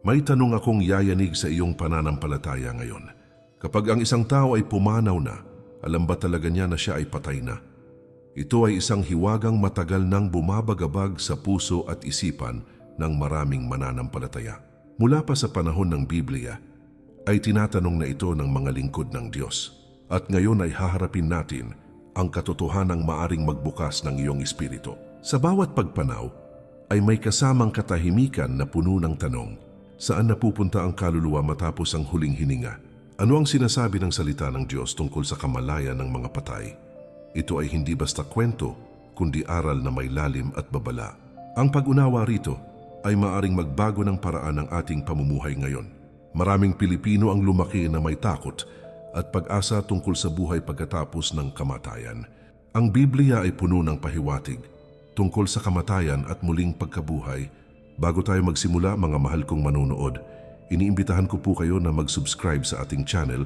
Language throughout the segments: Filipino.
May tanong akong yayanig sa iyong pananampalataya ngayon. Kapag ang isang tao ay pumanaw na, alam ba talaga niya na siya ay patay na? Ito ay isang hiwagang matagal nang bumabagabag sa puso at isipan ng maraming mananampalataya. Mula pa sa panahon ng Biblia, ay tinatanong na ito ng mga lingkod ng Diyos. At ngayon ay haharapin natin ang katotohanang maaring magbukas ng iyong espiritu. Sa bawat pagpanaw, ay may kasamang katahimikan na puno ng tanong. Saan napupunta ang kaluluwa matapos ang huling hininga? Ano ang sinasabi ng salita ng Diyos tungkol sa kamalayan ng mga patay? Ito ay hindi basta kwento, kundi aral na may lalim at babala. Ang pag-unawa rito ay maaring magbago ng paraan ng ating pamumuhay ngayon. Maraming Pilipino ang lumaki na may takot at pag-asa tungkol sa buhay pagkatapos ng kamatayan. Ang Biblia ay puno ng pahiwatig tungkol sa kamatayan at muling pagkabuhay. Bago tayo magsimula, mga mahal kong manonood, iniimbitahan ko po kayo na mag-subscribe sa ating channel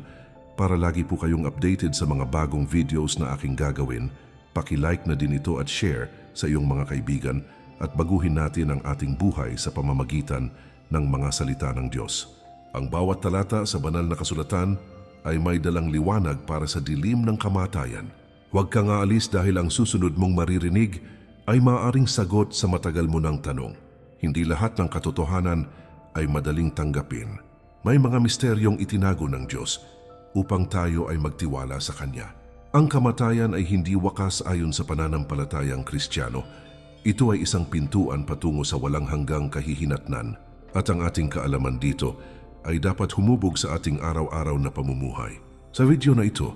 para lagi po kayong updated sa mga bagong videos na aking gagawin. Paki-like na din ito at share sa iyong mga kaibigan at baguhin natin ang ating buhay sa pamamagitan ng mga salita ng Diyos. Ang bawat talata sa banal na kasulatan ay may dalang liwanag para sa dilim ng kamatayan. Huwag kang aalis dahil ang susunod mong maririnig ay maaaring sagot sa matagal mo ng tanong. Hindi lahat ng katotohanan ay madaling tanggapin. May mga misteryong itinago ng Diyos upang tayo ay magtiwala sa Kanya. Ang kamatayan ay hindi wakas ayon sa pananampalatayang Kristiyano. Ito ay isang pintuan patungo sa walang hanggang kahihinatnan at ang ating kaalaman dito ay dapat humubog sa ating araw-araw na pamumuhay. Sa video na ito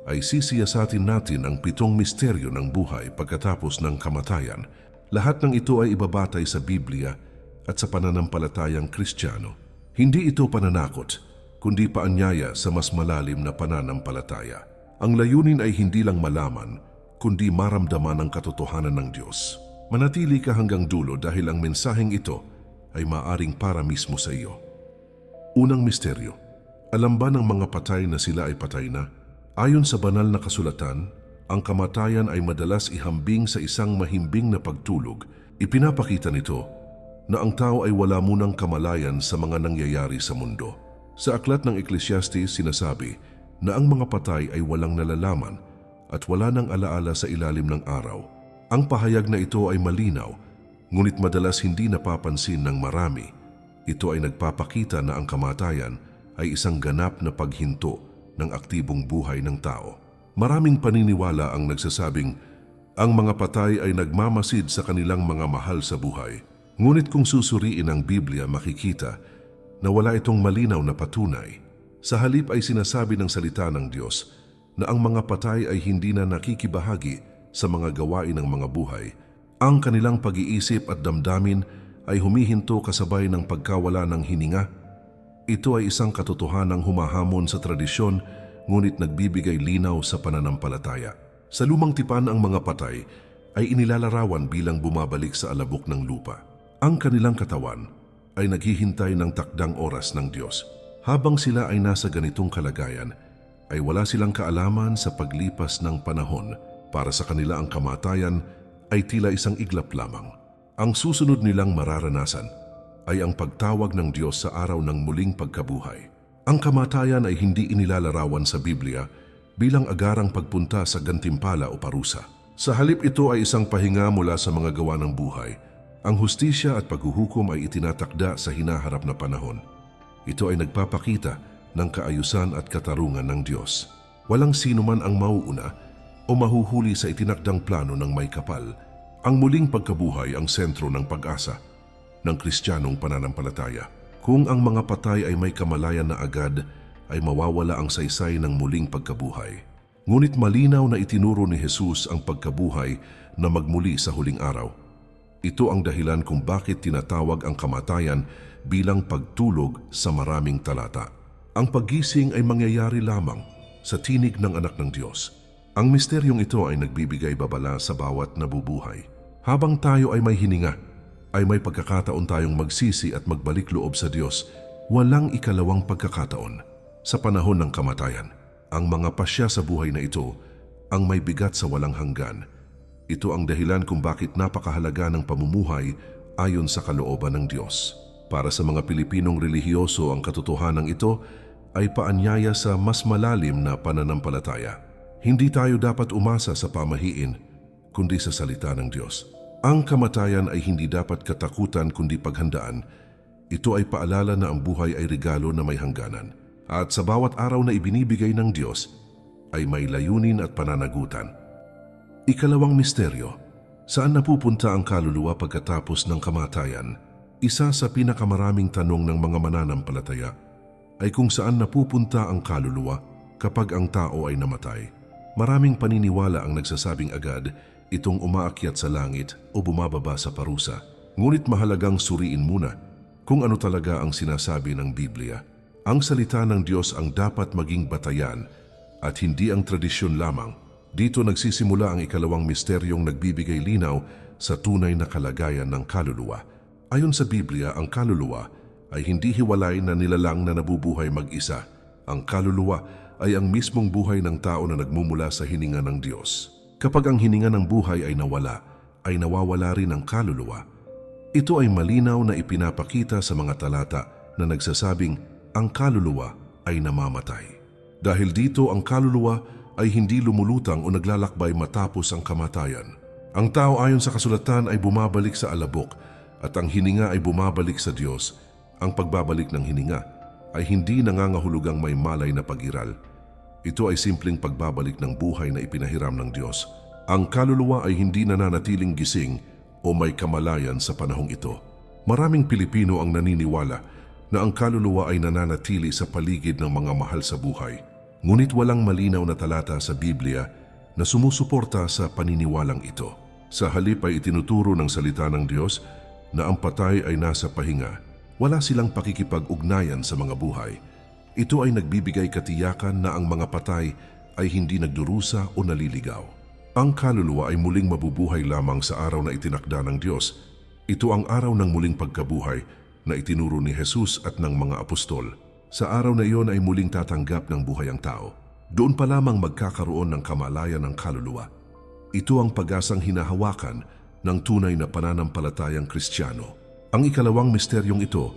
ay sisiyasatin natin ang 7 misteryo ng buhay pagkatapos ng kamatayan. Lahat ng ito ay ibabatay sa Biblia at sa pananampalatayang Kristiyano. Hindi ito pananakot, kundi paanyaya sa mas malalim na pananampalataya. Ang layunin ay hindi lang malaman, kundi maramdaman ang katotohanan ng Diyos. Manatili ka hanggang dulo dahil ang mensaheng ito ay maaring para mismo sa iyo. Unang misteryo. Alam ba ng mga patay na sila ay patay na? Ayon sa banal na kasulatan, ang kamatayan ay madalas ihambing sa isang mahimbing na pagtulog. Ipinapakita nito na ang tao ay wala munang kamalayan sa mga nangyayari sa mundo. Sa aklat ng Ecclesiastes sinasabi na ang mga patay ay walang nalalaman at wala nang alaala sa ilalim ng araw. Ang pahayag na ito ay malinaw, ngunit madalas hindi napapansin ng marami. Ito ay nagpapakita na ang kamatayan ay isang ganap na paghinto ng aktibong buhay ng tao. Maraming paniniwala ang nagsasabing ang mga patay ay nagmamasid sa kanilang mga mahal sa buhay. Ngunit kung susuriin ang Biblia, makikita na wala itong malinaw na patunay. Sa halip ay sinasabi ng salita ng Diyos na ang mga patay ay hindi na nakikibahagi sa mga gawain ng mga buhay. Ang kanilang pag-iisip at damdamin ay humihinto kasabay ng pagkawala ng hininga. Ito ay isang katotohanang humahamon sa tradisyon, ngunit nagbibigay linaw sa pananampalataya. Sa lumang tipan, ang mga patay ay inilalarawan bilang bumabalik sa alabok ng lupa. Ang kanilang katawan ay naghihintay ng takdang oras ng Diyos. Habang sila ay nasa ganitong kalagayan, ay wala silang kaalaman sa paglipas ng panahon. Para sa kanila ang kamatayan ay tila isang iglap lamang. Ang susunod nilang mararanasan ay ang pagtawag ng Diyos sa araw ng muling pagkabuhay. Ang kamatayan ay hindi inilalarawan sa Biblia bilang agarang pagpunta sa gantimpala o parusa. Sa halip, ito ay isang pahinga mula sa mga gawa ng buhay. Ang hustisya at paghuhukom ay itinatakda sa hinaharap na panahon. Ito ay nagpapakita ng kaayusan at katarungan ng Diyos. Walang sino man ang mauuna o mahuhuli sa itinakdang plano ng may kapal. Ang muling pagkabuhay ang sentro ng pag-asa ng Kristiyanong pananampalataya. Kung ang mga patay ay may kamalayan na agad, ay mawawala ang saysay ng muling pagkabuhay. Ngunit malinaw na itinuro ni Jesus ang pagkabuhay na magmuli sa huling araw. Ito ang dahilan kung bakit tinatawag ang kamatayan bilang pagtulog sa maraming talata. Ang paggising ay mangyayari lamang sa tinig ng anak ng Diyos. Ang misteryong ito ay nagbibigay babala sa bawat nabubuhay. Habang tayo ay may hininga, ay may pagkakataon tayong magsisi at magbalik loob sa Diyos. Walang ikalawang pagkakataon. Sa panahon ng kamatayan, ang mga pasya sa buhay na ito ang may bigat sa walang hanggan. Ito ang dahilan kung bakit napakahalaga ng pamumuhay ayon sa kalooban ng Diyos. Para sa mga Pilipinong relihiyoso, ang katotohanan ito ay paanyaya sa mas malalim na pananampalataya. Hindi tayo dapat umasa sa pamahiin, kundi sa salita ng Diyos. Ang kamatayan ay hindi dapat katakutan kundi paghandaan. Ito ay paalala na ang buhay ay regalo na may hangganan. At sa bawat araw na ibinibigay ng Diyos ay may layunin at pananagutan. Ikalawang misteryo, saan napupunta ang kaluluwa pagkatapos ng kamatayan? Isa sa pinakamaraming tanong ng mga mananampalataya ay kung saan napupunta ang kaluluwa kapag ang tao ay namatay. Maraming paniniwala ang nagsasabing agad itong umaakyat sa langit o bumababa sa parusa. Ngunit mahalagang suriin muna kung ano talaga ang sinasabi ng Biblia. Ang salita ng Diyos ang dapat maging batayan at hindi ang tradisyon lamang. Dito nagsisimula ang ikalawang misteryong nagbibigay linaw sa tunay na kalagayan ng kaluluwa. Ayon sa Biblia, ang kaluluwa ay hindi hiwalay na nilalang na nabubuhay mag-isa. Ang kaluluwa ay ang mismong buhay ng tao na nagmumula sa hininga ng Diyos. Kapag ang hininga ng buhay ay nawala, ay nawawala rin ang kaluluwa. Ito ay malinaw na ipinapakita sa mga talata na nagsasabing ang kaluluwa ay namamatay. Dahil dito, ang kaluluwa ay hindi lumulutang o naglalakbay matapos ang kamatayan. Ang tao ayon sa kasulatan ay bumabalik sa alabok at ang hininga ay bumabalik sa Diyos. Ang pagbabalik ng hininga ay hindi nangangahulugang may malay na pag-iral. Ito ay simpleng pagbabalik ng buhay na ipinahiram ng Diyos. Ang kaluluwa ay hindi nananatiling gising o may kamalayan sa panahong ito. Maraming Pilipino ang naniniwala na ang kaluluwa ay nananatili sa paligid ng mga mahal sa buhay. Ngunit walang malinaw na talata sa Biblia na sumusuporta sa paniniwalang ito. Sa halip ay itinuturo ng salita ng Diyos na ang patay ay nasa pahinga. Wala silang pakikipag-ugnayan sa mga buhay. Ito ay nagbibigay katiyakan na ang mga patay ay hindi nagdurusa o naliligaw. Ang kaluluwa ay muling mabubuhay lamang sa araw na itinakda ng Diyos. Ito ang araw ng muling pagkabuhay na itinuro ni Jesus at ng mga apostol. Sa araw na iyon ay muling tatanggap ng buhay ang tao. Doon pa lamang magkakaroon ng kamalayan ng kaluluwa. Ito ang pag-asang hinahawakan ng tunay na pananampalatayang Kristiyano. Ang ikalawang misteryong ito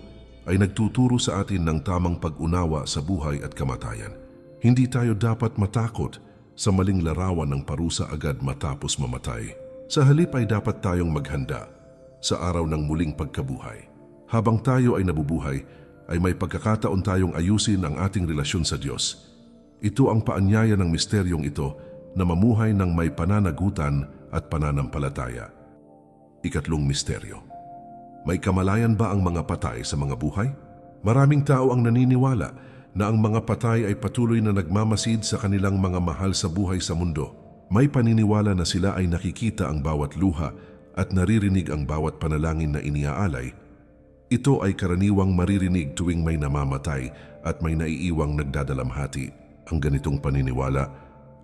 ay nagtuturo sa atin ng tamang pag-unawa sa buhay at kamatayan. Hindi tayo dapat matakot sa maling larawan ng parusa agad matapos mamatay. Sa halip ay dapat tayong maghanda sa araw ng muling pagkabuhay. Habang tayo ay nabubuhay, ay may pagkakataon tayong ayusin ang ating relasyon sa Diyos. Ito ang paanyaya ng misteryong ito na mamuhay ng may pananagutan at pananampalataya. Ikatlong misteryo. May kamalayan ba ang mga patay sa mga buhay? Maraming tao ang naniniwala na ang mga patay ay patuloy na nagmamasid sa kanilang mga mahal sa buhay sa mundo. May paniniwala na sila ay nakikita ang bawat luha at naririnig ang bawat panalangin na iniaalay. Ito ay karaniwang maririnig tuwing may namamatay at may naiiwang nagdadalamhati. Ang ganitong paniniwala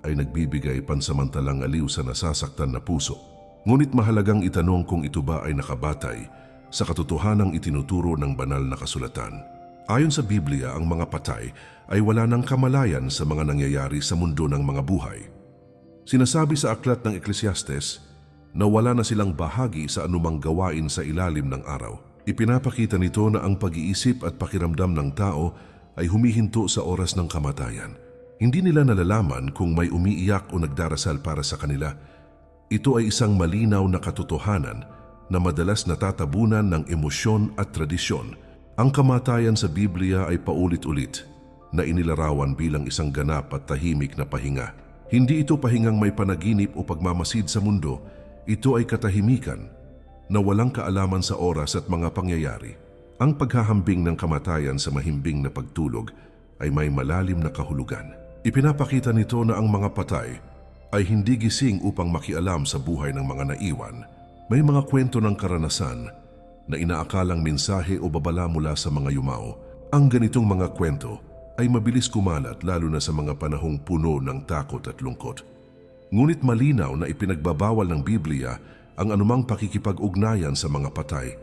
ay nagbibigay pansamantalang aliw sa nasasaktan na puso. Ngunit mahalagang itanong kung ito ba ay nakabatay sa katotohanang itinuturo ng banal na kasulatan. Ayon sa Biblia, ang mga patay ay wala ng kamalayan sa mga nangyayari sa mundo ng mga buhay. Sinasabi sa aklat ng Ecclesiastes na wala na silang bahagi sa anumang gawain sa ilalim ng araw. Ipinapakita nito na ang pag-iisip at pakiramdam ng tao ay humihinto sa oras ng kamatayan. Hindi nila nalalaman kung may umiiyak o nagdarasal para sa kanila. Ito ay isang malinaw na katotohanan na madalas natatabunan ng emosyon at tradisyon. Ang kamatayan sa Biblia ay paulit-ulit na inilarawan bilang isang ganap at tahimik na pahinga. Hindi ito pahingang may panaginip o pagmamasid sa mundo. Ito ay katahimikan na walang kaalaman sa oras at mga pangyayari. Ang paghahambing ng kamatayan sa mahimbing na pagtulog ay may malalim na kahulugan. Ipinapakita nito na ang mga patay ay hindi gising upang makialam sa buhay ng mga naiwan. May mga kwento ng karanasan na inaakalang mensahe o babala mula sa mga yumao. Ang ganitong mga kwento ay mabilis kumalat lalo na sa mga panahong puno ng takot at lungkot. Ngunit malinaw na ipinagbabawal ng Biblia ang anumang pakikipag-ugnayan sa mga patay.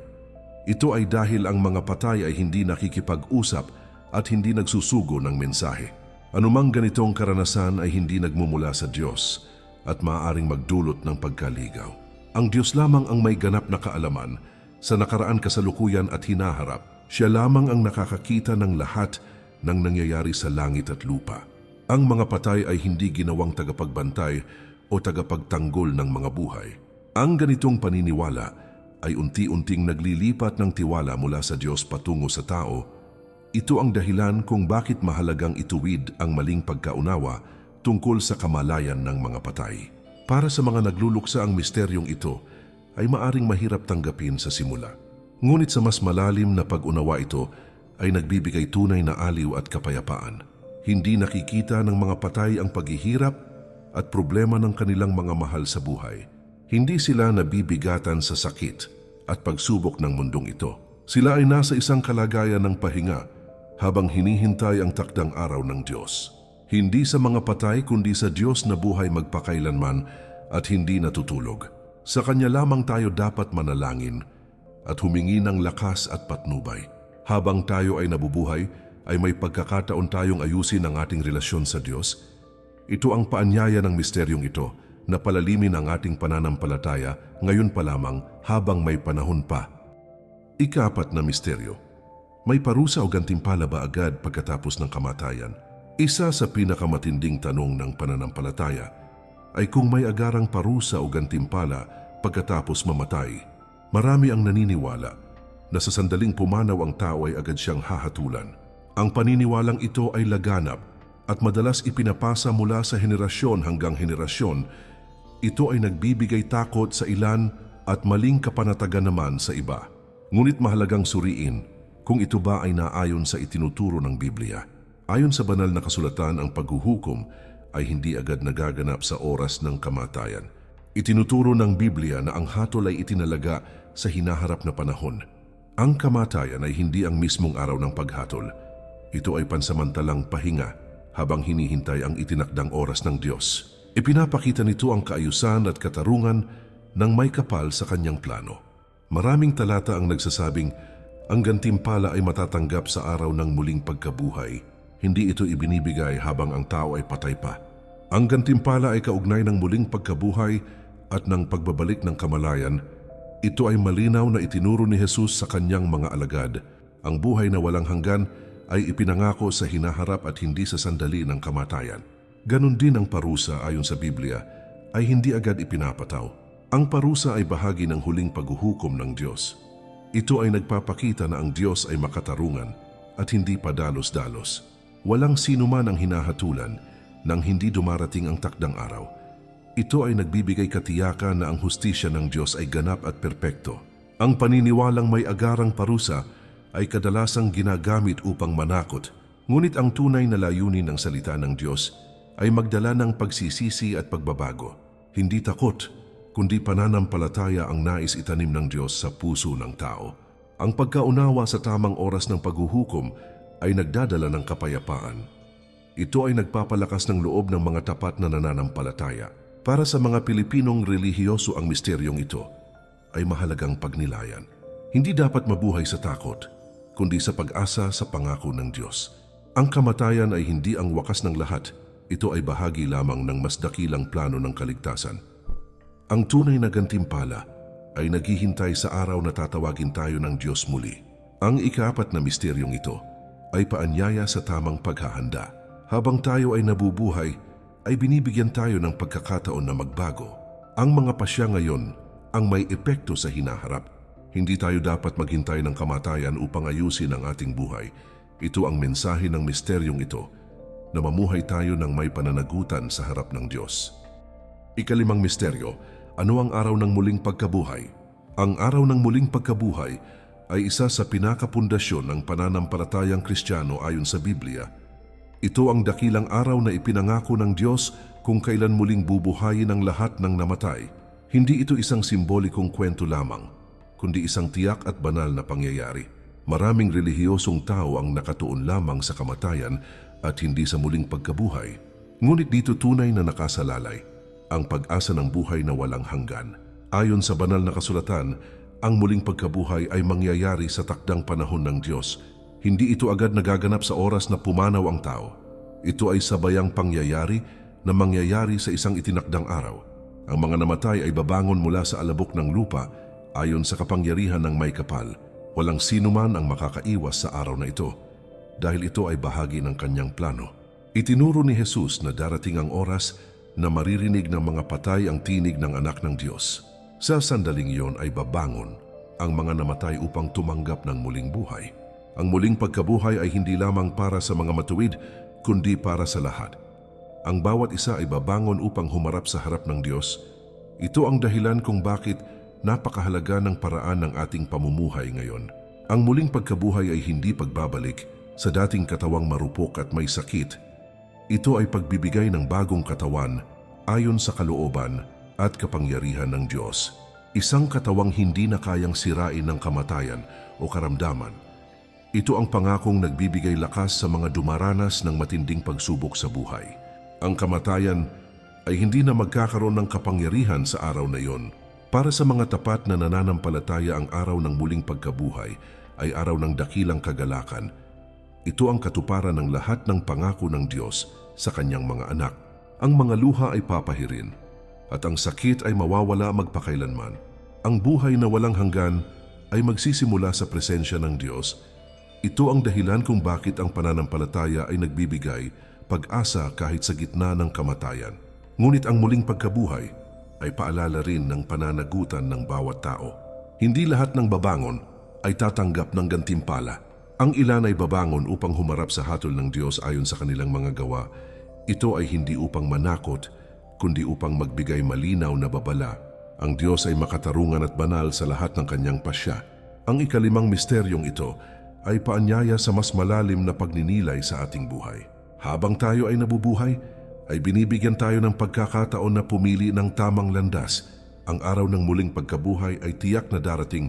Ito ay dahil ang mga patay ay hindi nakikipag-usap at hindi nagsusugo ng mensahe. Anumang ganitong karanasan ay hindi nagmumula sa Diyos at maaaring magdulot ng pagkaligaw. Ang Diyos lamang ang may ganap na kaalaman sa nakaraan, kasalukuyan at hinaharap. Siya lamang ang nakakakita ng lahat ng nangyayari sa langit at lupa. Ang mga patay ay hindi ginawang tagapagbantay o tagapagtanggol ng mga buhay. Ang ganitong paniniwala ay unti-unting naglilipat ng tiwala mula sa Diyos patungo sa tao. Ito ang dahilan kung bakit mahalagang ituwid ang maling pagkaunawa tungkol sa kamalayan ng mga patay. Para sa mga nagluluksa ang misteryong ito ay maaring mahirap tanggapin sa simula. Ngunit sa mas malalim na pag-unawa ito ay nagbibigay tunay na aliw at kapayapaan. Hindi nakikita ng mga patay ang paghihirap at problema ng kanilang mga mahal sa buhay. Hindi sila nabibigatan sa sakit at pagsubok ng mundong ito. Sila ay nasa isang kalagayan ng pahinga habang hinihintay ang takdang araw ng Diyos. Hindi sa mga patay kundi sa Diyos na buhay magpakailanman at hindi natutulog. Sa Kanya lamang tayo dapat manalangin at humingi ng lakas at patnubay. Habang tayo ay nabubuhay, ay may pagkakataon tayong ayusin ang ating relasyon sa Diyos. Ito ang paanyaya ng misteryong ito na palalimin ang ating pananampalataya ngayon pa lamang habang may panahon pa. Ika-4 na misteryo. May parusa o gantimpala ba agad pagkatapos ng kamatayan? Isa sa pinakamatinding tanong ng pananampalataya ay kung may agarang parusa o gantimpala pagkatapos mamatay. Marami ang naniniwala na sa sandaling pumanaw ang tao ay agad siyang hahatulan. Ang paniniwalang ito ay laganap at madalas ipinapasa mula sa henerasyon hanggang henerasyon. Ito ay nagbibigay takot sa ilan at maling kapanatagan naman sa iba. Ngunit mahalagang suriin kung ito ba ay naayon sa itinuturo ng Biblia. Ayon sa banal na kasulatan, ang paghuhukom ay hindi agad nagaganap sa oras ng kamatayan. Itinuturo ng Biblia na ang hatol ay itinalaga sa hinaharap na panahon. Ang kamatayan ay hindi ang mismong araw ng paghatol. Ito ay pansamantalang pahinga habang hinihintay ang itinakdang oras ng Diyos. Ipinapakita nito ang kaayusan at katarungan ng may kapal sa kanyang plano. Maraming talata ang nagsasabing ang gantimpala ay matatanggap sa araw ng muling pagkabuhay. Hindi ito ibinibigay habang ang tao ay patay pa. Ang gantimpala ay kaugnay ng muling pagkabuhay at ng pagbabalik ng kamalayan. Ito ay malinaw na itinuro ni Jesus sa kanyang mga alagad. Ang buhay na walang hanggan ay ipinangako sa hinaharap at hindi sa sandali ng kamatayan. Ganon din ang parusa ayon sa Biblia ay hindi agad ipinapataw. Ang parusa ay bahagi ng huling paghuhukom ng Diyos. Ito ay nagpapakita na ang Diyos ay makatarungan at hindi padalos-dalos. Walang sino man ang hinahatulan nang hindi dumarating ang takdang araw. Ito ay nagbibigay katiyakan na ang hustisya ng Diyos ay ganap at perpekto. Ang paniniwalang may agarang parusa ay kadalasang ginagamit upang manakot, ngunit ang tunay na layunin ng salita ng Diyos ay magdala ng pagsisisi at pagbabago. Hindi takot, kundi pananampalataya ang nais itanim ng Diyos sa puso ng tao. Ang pagkaunawa sa tamang oras ng paghuhukom ay nagdadala ng kapayapaan. Ito ay nagpapalakas ng loob ng mga tapat na nananampalataya. Para sa mga Pilipinong relihiyoso, ang misteryong ito ay mahalagang pagnilayan. Hindi dapat mabuhay sa takot, kundi sa pag-asa sa pangako ng Diyos. Ang kamatayan ay hindi ang wakas ng lahat. Ito ay bahagi lamang ng mas dakilang plano ng kaligtasan. Ang tunay na gantimpala ay naghihintay sa araw na tatawagin tayo ng Diyos muli. Ang ika-4 na misteryong ito ay paanyaya sa tamang paghahanda. Habang tayo ay nabubuhay, ay binibigyan tayo ng pagkakataon na magbago. Ang mga pasya ngayon ang may epekto sa hinaharap. Hindi tayo dapat maghintay ng kamatayan upang ayusin ang ating buhay. Ito ang mensahe ng misteryong ito, na mamuhay tayo ng may pananagutan sa harap ng Diyos. Ika-5 misteryo, ano ang araw ng muling pagkabuhay? Ang araw ng muling pagkabuhay ay isa sa pinakapundasyon ng pananampalatayang Kristiyano ayon sa Biblia. Ito ang dakilang araw na ipinangako ng Diyos kung kailan muling bubuhayin ang lahat ng namatay. Hindi ito isang simbolikong kwento lamang, kundi isang tiyak at banal na pangyayari. Maraming relihiyosong tao ang nakatuon lamang sa kamatayan at hindi sa muling pagkabuhay. Ngunit dito tunay na nakasalalay ang pag-asa ng buhay na walang hanggan. Ayon sa banal na kasulatan, ang muling pagkabuhay ay mangyayari sa takdang panahon ng Diyos. Hindi ito agad nagaganap sa oras na pumanaw ang tao. Ito ay sabayang pangyayari na mangyayari sa isang itinakdang araw. Ang mga namatay ay babangon mula sa alabok ng lupa ayon sa kapangyarihan ng may kapal. Walang sino man ang makakaiwas sa araw na ito dahil ito ay bahagi ng kanyang plano. Itinuro ni Jesus na darating ang oras na maririnig ng mga patay ang tinig ng anak ng Diyos. Sa sandaling iyon ay babangon ang mga namatay upang tumanggap ng muling buhay. Ang muling pagkabuhay ay hindi lamang para sa mga matuwid, kundi para sa lahat. Ang bawat isa ay babangon upang humarap sa harap ng Diyos. Ito ang dahilan kung bakit napakahalaga ng paraan ng ating pamumuhay ngayon. Ang muling pagkabuhay ay hindi pagbabalik sa dating katawang marupok at may sakit. Ito ay pagbibigay ng bagong katawan ayon sa kalooban at kapangyarihan ng Diyos. Isang katawang hindi na kayang sirain ng kamatayan o karamdaman. Ito ang pangakong nagbibigay lakas sa mga dumaranas ng matinding pagsubok sa buhay. Ang kamatayan ay hindi na magkakaroon ng kapangyarihan sa araw na iyon. Para sa mga tapat na nananampalataya, ang araw ng muling pagkabuhay ay araw ng dakilang kagalakan. Ito ang katuparan ng lahat ng pangako ng Diyos sa kanyang mga anak. Ang mga luha ay papahirin at ang sakit ay mawawala magpakailanman. Ang buhay na walang hanggan ay magsisimula sa presensya ng Diyos. Ito ang dahilan kung bakit ang pananampalataya ay nagbibigay pag-asa kahit sa gitna ng kamatayan. Ngunit ang muling pagkabuhay ay paalala rin ng pananagutan ng bawat tao. Hindi lahat ng babangon ay tatanggap ng gantimpala. Ang ilan ay babangon upang humarap sa hatol ng Diyos ayon sa kanilang mga gawa. Ito ay hindi upang manakot, kundi upang magbigay malinaw na babala. Ang Diyos ay makatarungan at banal sa lahat ng kanyang pasya. Ang ikalimang misteryong ito ay paanyaya sa mas malalim na pagninilay sa ating buhay. Habang tayo ay nabubuhay, ay binibigyan tayo ng pagkakataon na pumili ng tamang landas. Ang araw ng muling pagkabuhay ay tiyak na darating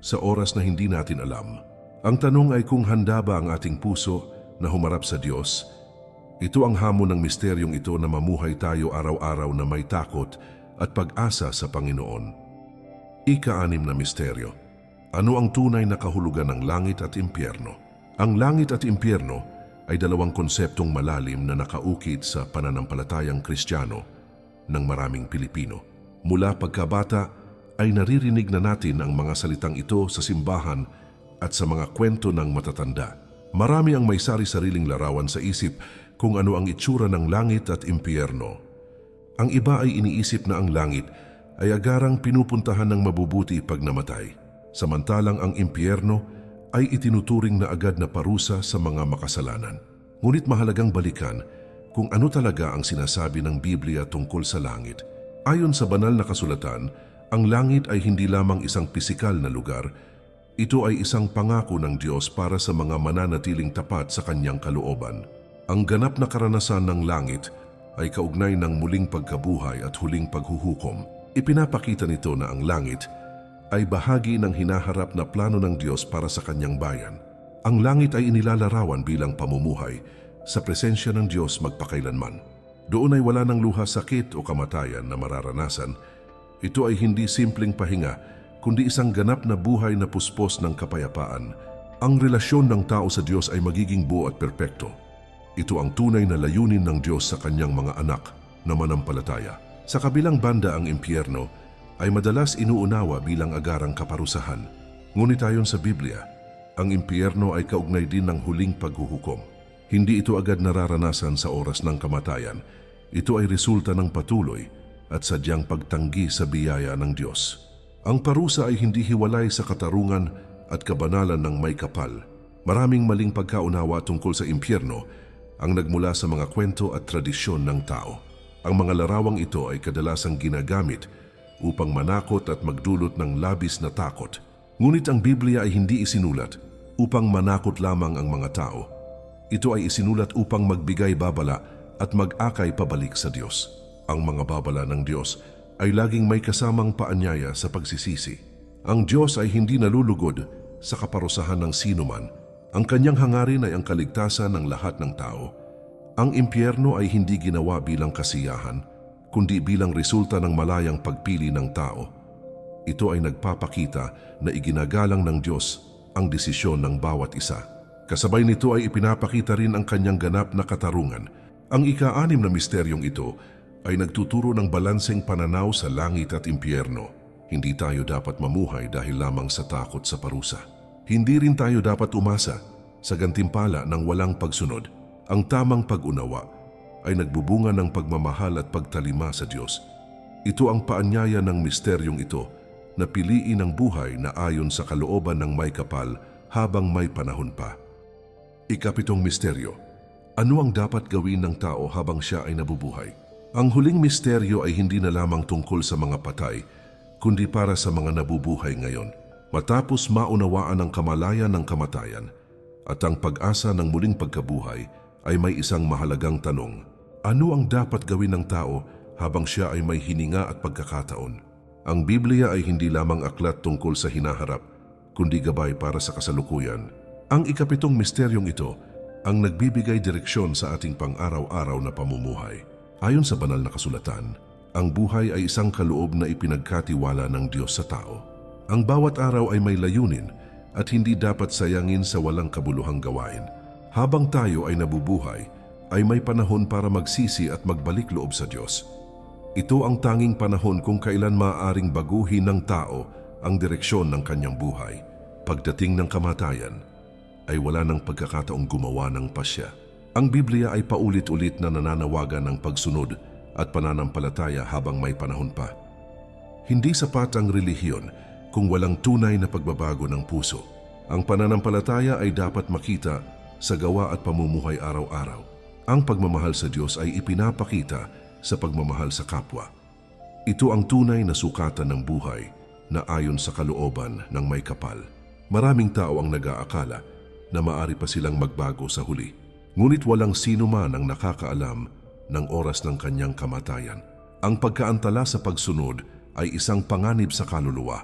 sa oras na hindi natin alam. Ang tanong ay kung handa ba ang ating puso na humarap sa Diyos. Ito ang hamon ng misteryong ito na mamuhay tayo araw-araw na may takot at pag-asa sa Panginoon. Ika-6 na misteryo. Ano ang tunay na kahulugan ng langit at impyerno? Ang langit at impyerno ay dalawang konseptong malalim na nakaukit sa pananampalatayang Kristiyano ng maraming Pilipino. Mula pagkabata ay naririnig na natin ang mga salitang ito sa simbahan at sa mga kwento ng matatanda. Marami ang may sari-sariling larawan sa isip kung ano ang itsura ng langit at impyerno. Ang iba ay iniisip na ang langit ay agarang pinupuntahan ng mabubuti pag namatay, samantalang ang impyerno ay itinuturing na agad na parusa sa mga makasalanan. Ngunit mahalagang balikan kung ano talaga ang sinasabi ng Biblia tungkol sa langit. Ayon sa banal na kasulatan, ang langit ay hindi lamang isang pisikal na lugar. Ito ay isang pangako ng Diyos para sa mga mananatiling tapat sa kanyang kalooban. Ang ganap na karanasan ng langit ay kaugnay ng muling pagkabuhay at huling paghuhukom. Ipinapakita nito na ang langit ay bahagi ng hinaharap na plano ng Diyos para sa kanyang bayan. Ang langit ay inilalarawan bilang pamumuhay sa presensya ng Diyos magpakailanman. Doon ay wala ng luha, sakit o kamatayan na mararanasan. Ito ay hindi simpleng pahinga, kundi isang ganap na buhay na puspos ng kapayapaan. Ang relasyon ng tao sa Diyos ay magiging buo at perpekto. Ito ang tunay na layunin ng Diyos sa kanyang mga anak na manampalataya. Sa kabilang banda, ang impyerno ay madalas inuunawa bilang agarang kaparusahan. Ngunit ayon sa Biblia, ang impyerno ay kaugnay din ng huling paghuhukom. Hindi ito agad nararanasan sa oras ng kamatayan. Ito ay resulta ng patuloy at sadyang pagtanggi sa biyaya ng Diyos. Ang parusa ay hindi hiwalay sa katarungan at kabanalan ng may kapal. Maraming maling pagkaunawa tungkol sa impyerno ang nagmula sa mga kwento at tradisyon ng tao. Ang mga larawang ito ay kadalasang ginagamit upang manakot at magdulot ng labis na takot. Ngunit ang Biblia ay hindi isinulat upang manakot lamang ang mga tao. Ito ay isinulat upang magbigay babala at mag-akay pabalik sa Diyos. Ang mga babala ng Diyos ay laging may kasamang paanyaya sa pagsisisi. Ang Diyos ay hindi nalulugod sa kaparusahan ng sinuman. Ang kanyang hangarin ay ang kaligtasan ng lahat ng tao. Ang impyerno ay hindi ginawa bilang kasiyahan, kundi bilang resulta ng malayang pagpili ng tao. Ito ay nagpapakita na iginagalang ng Diyos ang desisyon ng bawat isa. Kasabay nito ay ipinapakita rin ang kanyang ganap na katarungan. Ang ika-6 na misteryong ito ay nagtuturo ng balanseng pananaw sa langit at impyerno. Hindi tayo dapat mamuhay dahil lamang sa takot sa parusa. Hindi rin tayo dapat umasa sa gantimpala ng walang pagsunod. Ang tamang pag-unawa ay nagbubunga ng pagmamahal at pagtalima sa Diyos. Ito ang paanyaya ng misteryong ito na piliin ang buhay na ayon sa kalooban ng may kapal habang may panahon pa. Ikapitong misteryo. Ano ang dapat gawin ng tao habang siya ay nabubuhay? Ang huling misteryo ay hindi na lamang tungkol sa mga patay, kundi para sa mga nabubuhay ngayon. Matapos maunawaan ang kamalayan ng kamatayan at ang pag-asa ng muling pagkabuhay, ay may isang mahalagang tanong. Ano ang dapat gawin ng tao habang siya ay may hininga at pagkakataon? Ang Biblia ay hindi lamang aklat tungkol sa hinaharap, kundi gabay para sa kasalukuyan. Ang ikapitong misteryong ito ang nagbibigay direksyon sa ating pang-araw-araw na pamumuhay. Ayon sa banal na kasulatan, ang buhay ay isang kaloob na ipinagkatiwala ng Diyos sa tao. Ang bawat araw ay may layunin at hindi dapat sayangin sa walang kabuluhang gawain. Habang tayo ay nabubuhay, ay may panahon para magsisi at magbalik loob sa Diyos. Ito ang tanging panahon kung kailan maaaring baguhin ng tao ang direksyon ng kanyang buhay. Pagdating ng kamatayan, ay wala ng pagkakataong gumawa ng pasya. Ang Biblia ay paulit-ulit na nananawagan ng pagsunod at pananampalataya habang may panahon pa. Hindi sapat ang relihiyon kung walang tunay na pagbabago ng puso. Ang pananampalataya ay dapat makita sa gawa at pamumuhay araw-araw. Ang pagmamahal sa Diyos ay ipinapakita sa pagmamahal sa kapwa. Ito ang tunay na sukatan ng buhay na ayon sa kalooban ng may kapal. Maraming tao ang nag-aakala na maaari pa silang magbago sa huli. Ngunit walang sino man ang nakakaalam ng oras ng kanyang kamatayan. Ang pagkaantala sa pagsunod ay isang panganib sa kaluluwa.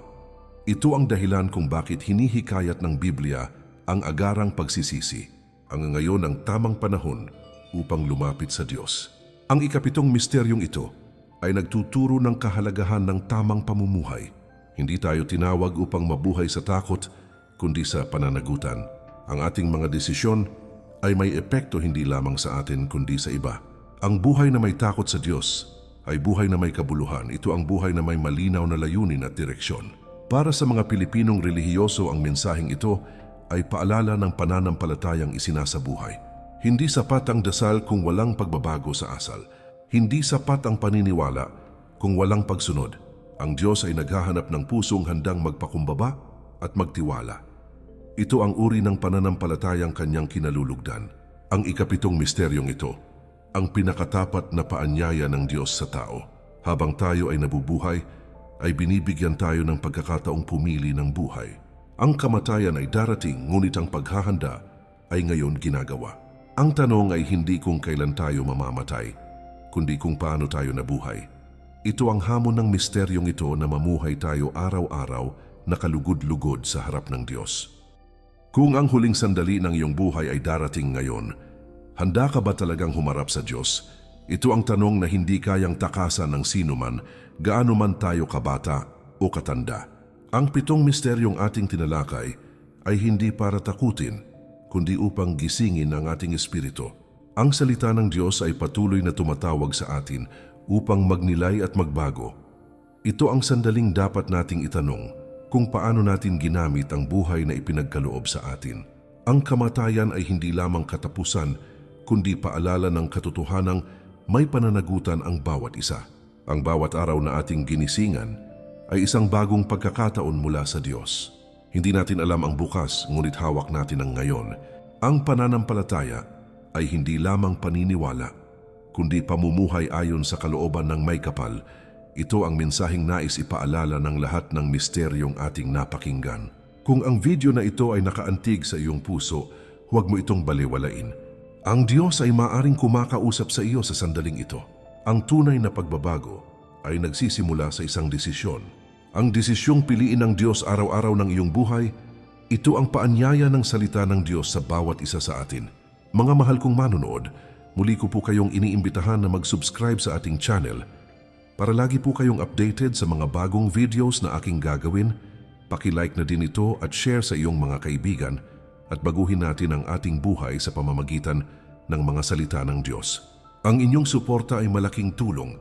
Ito ang dahilan kung bakit hinihikayat ng Biblia ang agarang pagsisisi. Ang ngayon ang tamang panahon upang lumapit sa Diyos. Ang ikapitong misteryong ito ay nagtuturo ng kahalagahan ng tamang pamumuhay. Hindi tayo tinawag upang mabuhay sa takot, kundi sa pananagutan. Ang ating mga desisyon ay may epekto hindi lamang sa atin kundi sa iba. Ang buhay na may takot sa Diyos ay buhay na may kabuluhan. Ito ang buhay na may malinaw na layunin at direksyon. Para sa mga Pilipinong relihiyoso, ang mensaheng ito ay paalala ng pananampalatayang isinasabuhay. Hindi sapat ang dasal kung walang pagbabago sa asal. Hindi sapat ang paniniwala kung walang pagsunod. Ang Diyos ay naghahanap ng pusong handang magpakumbaba at magtiwala. Ito ang uri ng pananampalatayang kanyang kinalulugdan. Ang ikapitong misteryong ito, ang pinakatapat na paanyaya ng Diyos sa tao. Habang tayo ay nabubuhay, ay binibigyan tayo ng pagkakataong pumili ng buhay. Ang kamatayan ay darating, ngunit ang paghahanda ay ngayon ginagawa. Ang tanong ay hindi kung kailan tayo mamamatay, kundi kung paano tayo nabuhay. Ito ang hamon ng misteryong ito na mamuhay tayo araw-araw na kalugod-lugod sa harap ng Diyos. Kung ang huling sandali ng iyong buhay ay darating ngayon, handa ka ba talagang humarap sa Diyos? Ito ang tanong na hindi kayang takasan ng sino man, gaano man tayo kabata o katanda. Ang pitong misteryong ating tinalakay ay hindi para takutin, kundi upang gisingin ang ating espiritu. Ang salita ng Diyos ay patuloy na tumatawag sa atin upang magnilay at magbago. Ito ang sandaling dapat nating itanong kung paano natin ginamit ang buhay na ipinagkaloob sa atin. Ang kamatayan ay hindi lamang katapusan, kundi paalala ng katotohanang may pananagutan ang bawat isa. Ang bawat araw na ating ginisingan ay isang bagong pagkakataon mula sa Diyos. Hindi natin alam ang bukas, ngunit hawak natin ang ngayon. Ang pananampalataya ay hindi lamang paniniwala, kundi pamumuhay ayon sa kalooban ng may kapal. Ito ang mensaheng nais ipaalala ng lahat ng misteryong ating napakinggan. Kung ang video na ito ay nakaantig sa iyong puso, huwag mo itong baliwalain. Ang Diyos ay maaring kumakausap sa iyo sa sandaling ito. Ang tunay na pagbabago ay nagsisimula sa isang desisyon. Ang desisyong piliin ng Diyos araw-araw ng iyong buhay, ito ang paanyaya ng salita ng Diyos sa bawat isa sa atin. Mga mahal kong manonood, muli ko po kayong iniimbitahan na mag-subscribe sa ating channel para lagi po kayong updated sa mga bagong videos na aking gagawin. Paki-like na din ito at share sa iyong mga kaibigan at baguhin natin ang ating buhay sa pamamagitan ng mga salita ng Diyos. Ang inyong suporta ay malaking tulong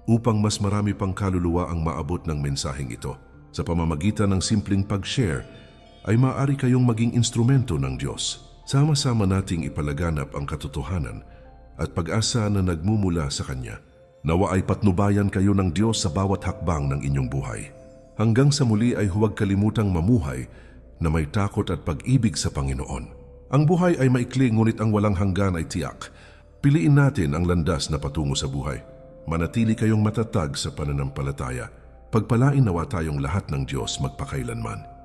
upang mas marami pang kaluluwa ang maabot ng mensaheng ito. Sa pamamagitan ng simpleng pag-share, ay maaari kayong maging instrumento ng Diyos. Sama-sama nating ipalaganap ang katotohanan at pag-asa na nagmumula sa Kanya. Nawa ay patnubayan kayo ng Diyos sa bawat hakbang ng inyong buhay. Hanggang sa muli ay huwag kalimutang mamuhay na may takot at pag-ibig sa Panginoon. Ang buhay ay maikli ngunit ang walang hanggan ay tiyak. Piliin natin ang landas na patungo sa buhay. Manatili kayong matatag sa pananampalataya. Pagpalain nawa tayong lahat ng Diyos magpakailanman.